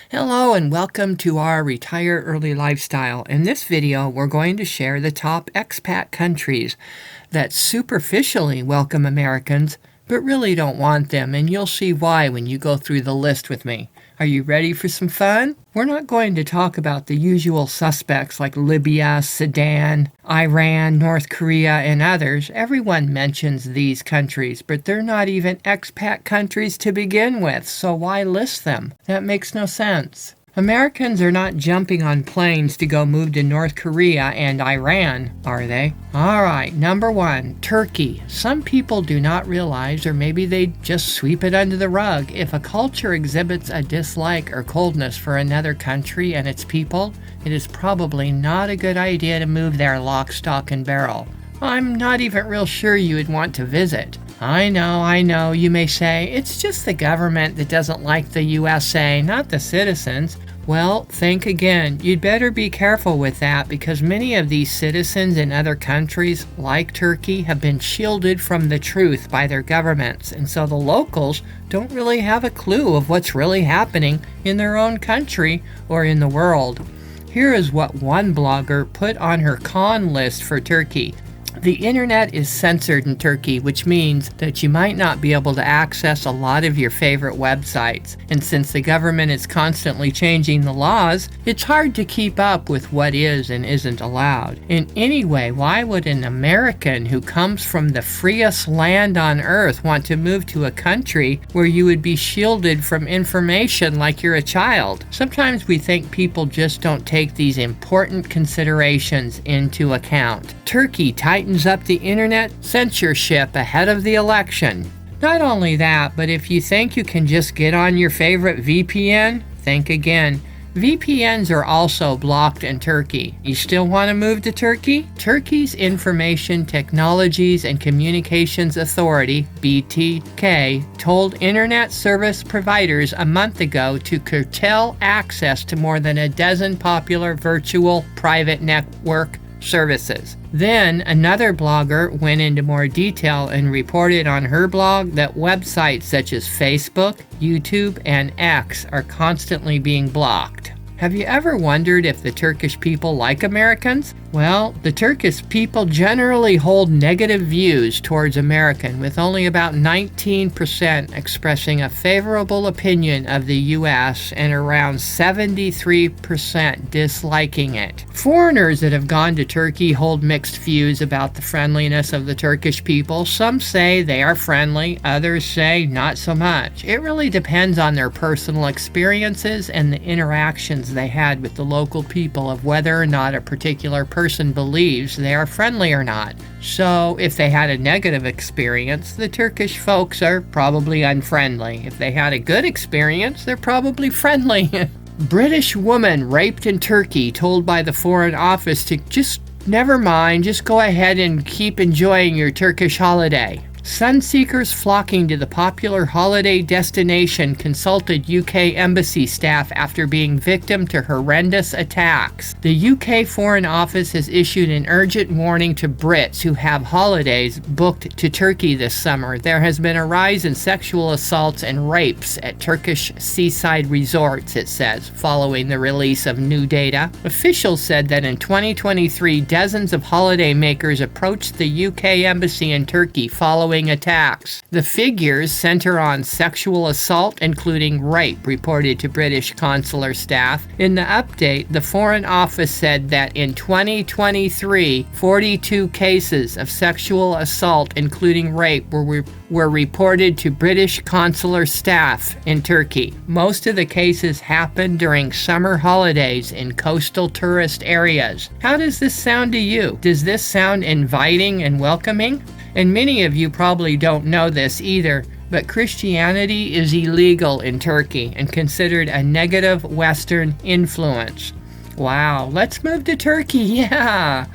Hello and welcome to our Retire Early lifestyle. In this video, we're going to share the top expat countries that superficially welcome Americans, but really don't want them, and you'll see why when you go through the list with me. Are you ready for some fun? We're not going to talk about the usual suspects like Libya, Sudan, Iran, North Korea, and others. Everyone mentions these countries, but they're not even expat countries to begin with, so why list them? That makes no sense. Americans are not jumping on planes to go move to North Korea and Iran, are they? Alright, number 1, Turkey. Some people do not realize, or maybe they just sweep it under the rug, if a culture exhibits a dislike or coldness for another country and its people, it is probably not a good idea to move there lock, stock, and barrel. I'm not even real sure you would want to visit. I know, you may say, it's just the government that doesn't like the USA, not the citizens. Well, think again. You'd better be careful with that because many of these citizens in other countries, like Turkey, have been shielded from the truth by their governments, and so the locals don't really have a clue of what's really happening in their own country or in the world. Here is what one blogger put on her con list for Turkey. The internet is censored in Turkey, which means that you might not be able to access a lot of your favorite websites. And since the government is constantly changing the laws, it's hard to keep up with what is and isn't allowed. And anyway, why would an American who comes from the freest land on earth want to move to a country where you would be shielded from information like you're a child? Sometimes we think people just don't take these important considerations into account. Turkey tightens up the internet censorship ahead of the election. Not only that, but if you think you can just get on your favorite VPN, think again. VPNs are also blocked in Turkey. You still want to move to Turkey? Turkey's Information Technologies and Communications Authority, BTK, told internet service providers a month ago to curtail access to more than a dozen popular virtual private network services. Then another blogger went into more detail and reported on her blog that websites such as Facebook, YouTube, and X are constantly being blocked. Have you ever wondered if the Turkish people like Americans? Well, the Turkish people generally hold negative views towards American, with only about 19% expressing a favorable opinion of the U.S. and around 73% disliking it. Foreigners that have gone to Turkey hold mixed views about the friendliness of the Turkish people. Some say they are friendly, others say not so much. It really depends on their personal experiences and the interactions they had with the local people of whether or not a particular person believes they are friendly or not. So if they had a negative experience, the Turkish folks are probably unfriendly. If they had a good experience, they're probably friendly. British woman raped in Turkey told by the Foreign Office to just never mind, just go ahead and keep enjoying your Turkish holiday. Sunseekers flocking to the popular holiday destination consulted UK embassy staff after being victim to horrendous attacks. The UK Foreign Office has issued an urgent warning to Brits who have holidays booked to Turkey this summer. There has been a rise in sexual assaults and rapes at Turkish seaside resorts, it says, following the release of new data. Officials said that in 2023, dozens of holiday makers approached the UK embassy in Turkey following attacks. The figures center on sexual assault, including rape, reported to British consular staff. In the update, the Foreign Office said that in 2023, 42 cases of sexual assault, including rape, were reported to British consular staff in Turkey. Most of the cases happened during summer holidays in coastal tourist areas. How does this sound to you? Does this sound inviting and welcoming? And many of you probably don't know this either, but Christianity is illegal in Turkey and considered a negative Western influence. Wow, let's move to Turkey, yeah!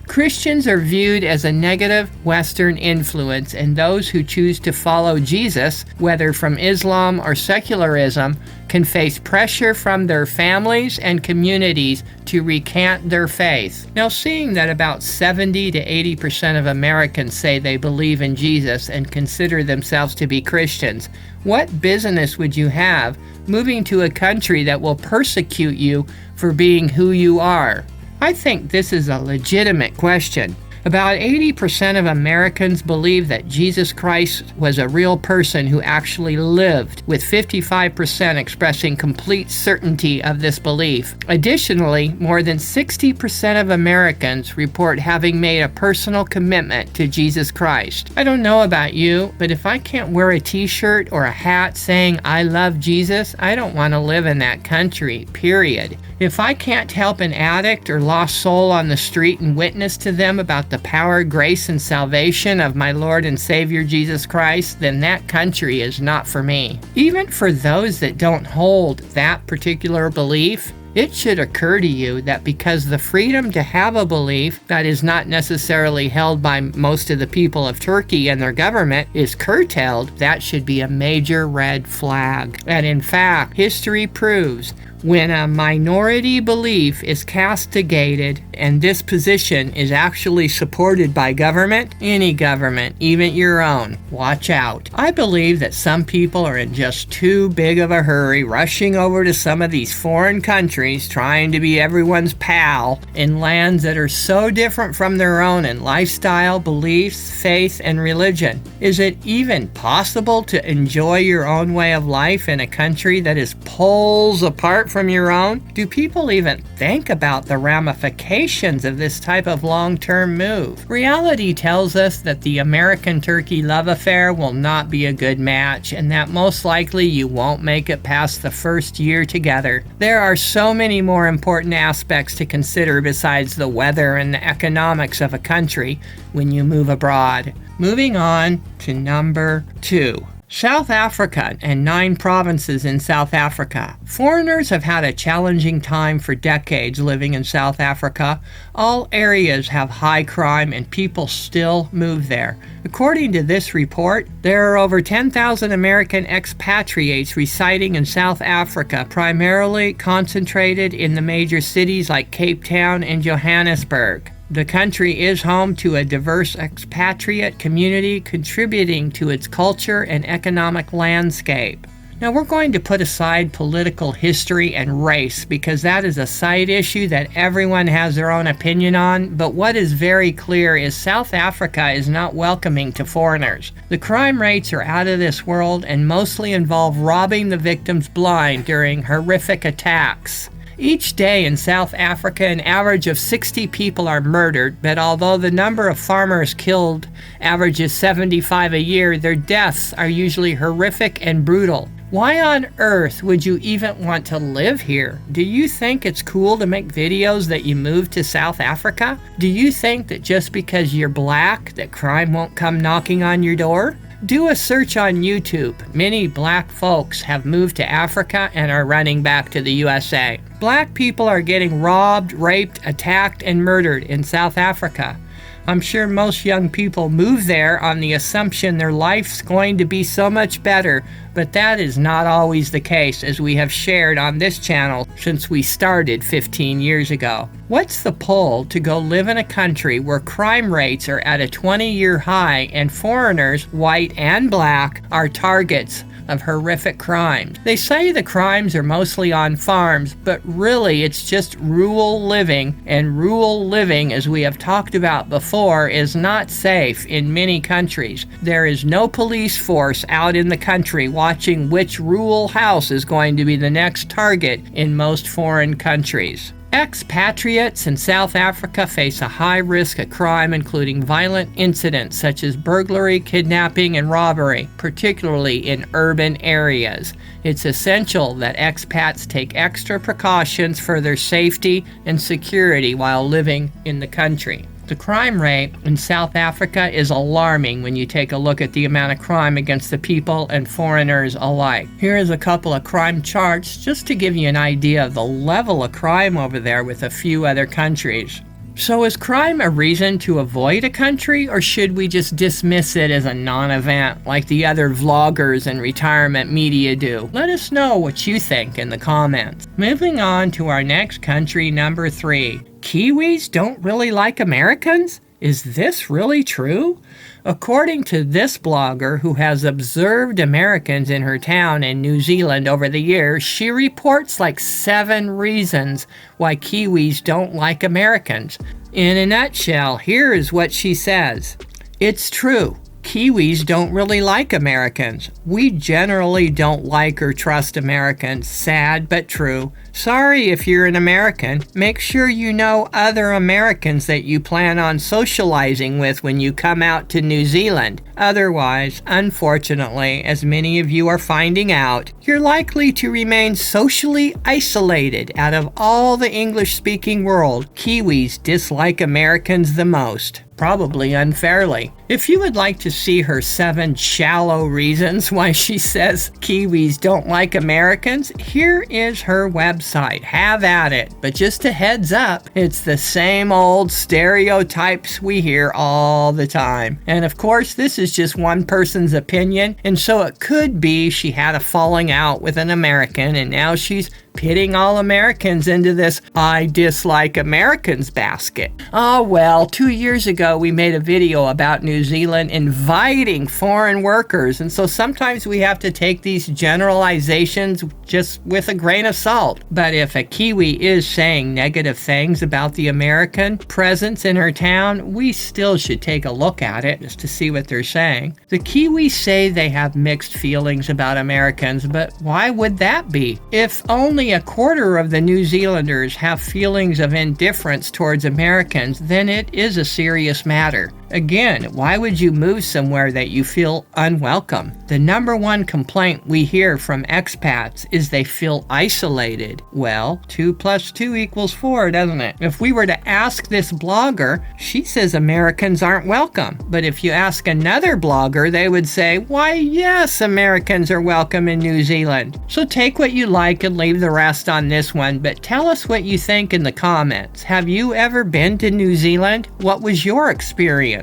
Christians are viewed as a negative Western influence, and those who choose to follow Jesus, whether from Islam or secularism, can face pressure from their families and communities to recant their faith. Now, seeing that about 70 to 80% of Americans say they believe in Jesus and consider themselves to be Christians, what business would you have moving to a country that will persecute you for being who you are? I think this is a legitimate question. About 80% of Americans believe that Jesus Christ was a real person who actually lived, with 55% expressing complete certainty of this belief. Additionally, more than 60% of Americans report having made a personal commitment to Jesus Christ. I don't know about you, but if I can't wear a t-shirt or a hat saying I love Jesus, I don't want to live in that country, period. If I can't help an addict or lost soul on the street and witness to them about the power, grace, and salvation of my Lord and Savior Jesus Christ, then that country is not for me. Even for those that don't hold that particular belief, it should occur to you that because the freedom to have a belief that is not necessarily held by most of the people of Turkey and their government is curtailed, that should be a major red flag. And in fact, history proves when a minority belief is castigated and this position is actually supported by government, any government, even your own, watch out. I believe that some people are in just too big of a hurry rushing over to some of these foreign countries trying to be everyone's pal in lands that are so different from their own in lifestyle, beliefs, faith, and religion. Is it even possible to enjoy your own way of life in a country that is poles apart from your own? Do people even think about the ramifications of this type of long-term move? Reality tells us that the American-Turkey love affair will not be a good match, and that most likely you won't make it past the first year together. There are so many more important aspects to consider besides the weather and the economics of a country when you move abroad. Moving on to number 2. South Africa and 9 provinces in South Africa. Foreigners have had a challenging time for decades living in South Africa. All areas have high crime and people still move there. According to this report, there are over 10,000 American expatriates residing in South Africa, primarily concentrated in the major cities like Cape Town and Johannesburg. The country is home to a diverse expatriate community contributing to its culture and economic landscape. Now we're going to put aside political history and race because that is a side issue that everyone has their own opinion on, but what is very clear is South Africa is not welcoming to foreigners. The crime rates are out of this world and mostly involve robbing the victims blind during horrific attacks. Each day in South Africa, an average of 60 people are murdered, but although the number of farmers killed averages 75 a year, their deaths are usually horrific and brutal. Why on earth would you even want to live here? Do you think it's cool to make videos that you moved to South Africa? Do you think that just because you're black, that crime won't come knocking on your door? Do a search on YouTube. Many black folks have moved to Africa and are running back to the USA. Black people are getting robbed, raped, attacked, and murdered in South Africa. I'm sure most young people move there on the assumption their life's going to be so much better, but that is not always the case, as we have shared on this channel since we started 15 years ago. What's the pull to go live in a country where crime rates are at a 20-year high and foreigners, white and black, are targets of horrific crimes? They say the crimes are mostly on farms, but really it's just rural living, and rural living, as we have talked about before, is not safe in many countries. There is no police force out in the country watching which rural house is going to be the next target in most foreign countries. Expatriates in South Africa face a high risk of crime, including violent incidents such as burglary, kidnapping, and robbery, particularly in urban areas. It's essential that expats take extra precautions for their safety and security while living in the country. The crime rate in South Africa is alarming when you take a look at the amount of crime against the people and foreigners alike. Here is a couple of crime charts just to give you an idea of the level of crime over there with a few other countries. So is crime a reason to avoid a country, or should we just dismiss it as a non-event like the other vloggers and retirement media do? Let us know what you think in the comments. Moving on to our next country, number 3. Kiwis don't really like Americans? Is this really true? According to this blogger who has observed Americans in her town in New Zealand over the years, she reports like 7 reasons why Kiwis don't like Americans. In a nutshell, here is what she says. It's true. Kiwis don't really like Americans. We generally don't like or trust Americans. Sad but true. Sorry if you're an American. Make sure you know other Americans that you plan on socializing with when you come out to New Zealand. Otherwise, unfortunately, as many of you are finding out, you're likely to remain socially isolated. Out of all the English-speaking world, Kiwis dislike Americans the most. Probably unfairly. If you would like to see her 7 shallow reasons why she says Kiwis don't like Americans, here is her website. Have at it. But just a heads up, it's the same old stereotypes we hear all the time. And of course, this is just one person's opinion, and so it could be she had a falling out with an American, and now she's pitting all Americans into this I dislike Americans basket. Oh well, 2 years ago we made a video about New Zealand inviting foreign workers, and so sometimes we have to take these generalizations just with a grain of salt. But if a Kiwi is saying negative things about the American presence in her town, we still should take a look at it just to see what they're saying. The Kiwis say they have mixed feelings about Americans, but why would that be? If only a quarter of the New Zealanders have feelings of indifference towards Americans, then it is a serious matter. Again, why would you move somewhere that you feel unwelcome? The number one complaint we hear from expats is they feel isolated. Well, 2 + 2 = 4, doesn't it? If we were to ask this blogger, she says Americans aren't welcome. But if you ask another blogger, they would say, why yes, Americans are welcome in New Zealand. So take what you like and leave the rest on this one, but tell us what you think in the comments. Have you ever been to New Zealand? What was your experience?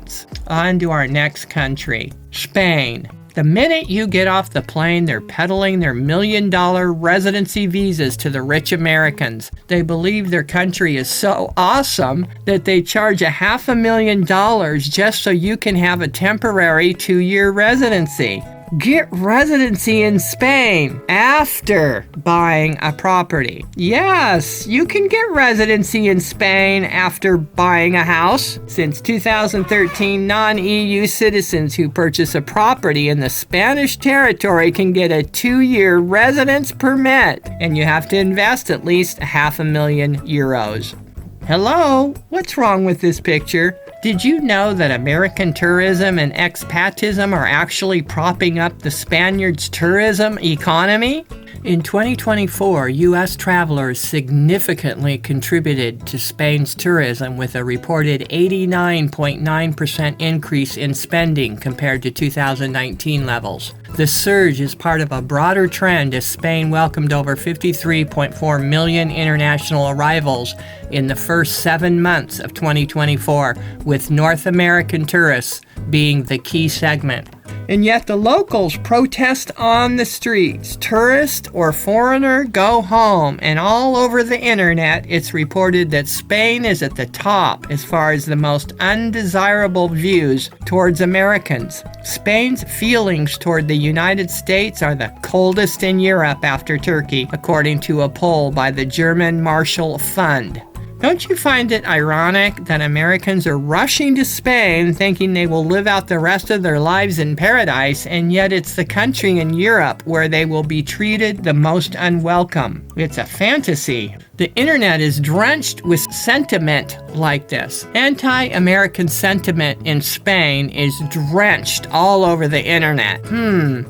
On to our next country, Spain. The minute you get off the plane, they're peddling their $1 million residency visas to the rich Americans. They believe their country is so awesome that they charge $500,000 just so you can have a temporary 2-year residency. Get residency in Spain after buying a property. Yes, you can get residency in Spain after buying a house. Since 2013, non-EU citizens who purchase a property in the Spanish territory can get a 2-year residence permit, and you have to invest at least €500,000. Hello? What's wrong with this picture? Did you know that American tourism and expatism are actually propping up the Spaniards' tourism economy? In 2024, U.S. travelers significantly contributed to Spain's tourism with a reported 89.9% increase in spending compared to 2019 levels. The surge is part of a broader trend as Spain welcomed over 53.4 million international arrivals in the first 7 months of 2024, with North American tourists being the key segment. And yet the locals protest on the streets. Tourist or foreigner, go home. And all over the internet, it's reported that Spain is at the top as far as the most undesirable views towards Americans. Spain's feelings toward the United States are the coldest in Europe after Turkey, according to a poll by the German Marshall Fund. Don't you find it ironic that Americans are rushing to Spain thinking they will live out the rest of their lives in paradise, and yet it's the country in Europe where they will be treated the most unwelcome? It's a fantasy. The internet is drenched with sentiment like this. Anti-American sentiment in Spain is drenched all over the internet.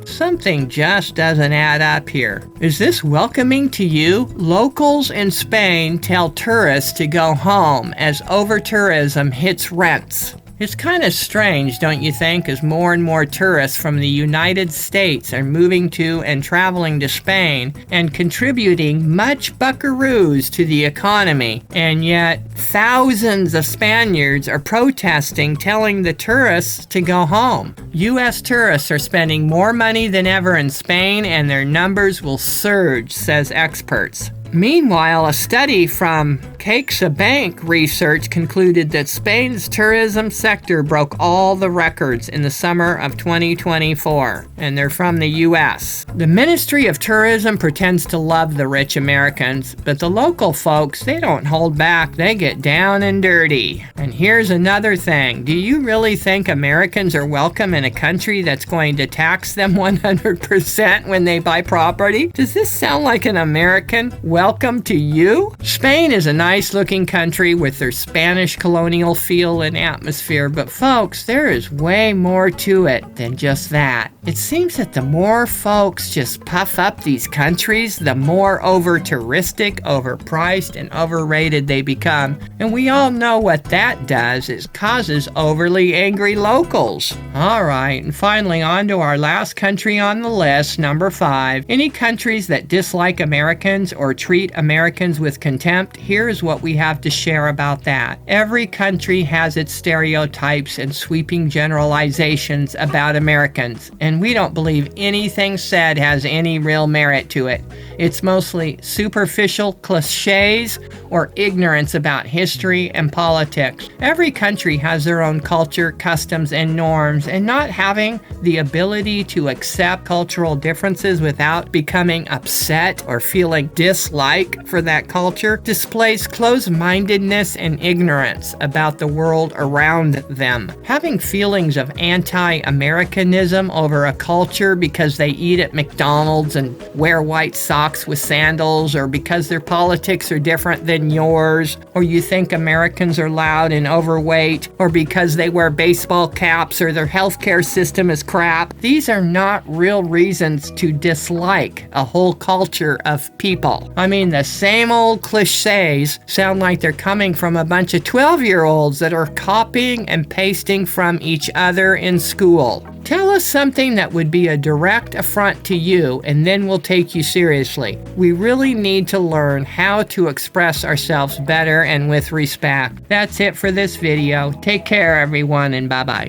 Something just doesn't add up here. Is this welcoming to you? Locals in Spain tell tourists to go home as over-tourism hits rents. It's kind of strange, don't you think, as more and more tourists from the United States are moving to and traveling to Spain and contributing much buckaroos to the economy. And yet, thousands of Spaniards are protesting, telling the tourists to go home. U.S. tourists are spending more money than ever in Spain, and their numbers will surge, says experts. Meanwhile, a study from CaixaBank research concluded that Spain's tourism sector broke all the records in the summer of 2024, and they're from the U.S. The Ministry of Tourism pretends to love the rich Americans, but the local folks, they don't hold back. They get down and dirty. And here's another thing. Do you really think Americans are welcome in a country that's going to tax them 100% when they buy property? Does this sound like an American welcome to you? Spain is a nice-looking country with their Spanish colonial feel and atmosphere, but folks, there is way more to it than just that. It seems that the more folks just puff up these countries, the more over-touristic, overpriced, and overrated they become. And we all know what that does. It causes overly angry locals. Alright, and finally on to our last country on the list, number 5. Any countries that dislike Americans or treat Americans with contempt, here's what we have to share about that. Every country has its stereotypes and sweeping generalizations about Americans, and we don't believe anything said has any real merit to it. It's mostly superficial cliches or ignorance about history and politics. Every country has their own culture, customs, and norms, and not having the ability to accept cultural differences without becoming upset or feeling dislike for that culture displays closed-mindedness and ignorance about the world around them. Having feelings of anti-Americanism over a culture because they eat at McDonald's and wear white socks with sandals, or because their politics are different than yours, or you think Americans are loud and overweight, or because they wear baseball caps or their healthcare system is crap. These are not real reasons to dislike a whole culture of people. I mean, the same old cliches sound like they're coming from a bunch of 12-year-olds that are copying and pasting from each other in school. Tell us something that would be a direct affront to you, and then we'll take you seriously. We really need to learn how to express ourselves better and with respect. That's it for this video. Take care, everyone, and bye-bye.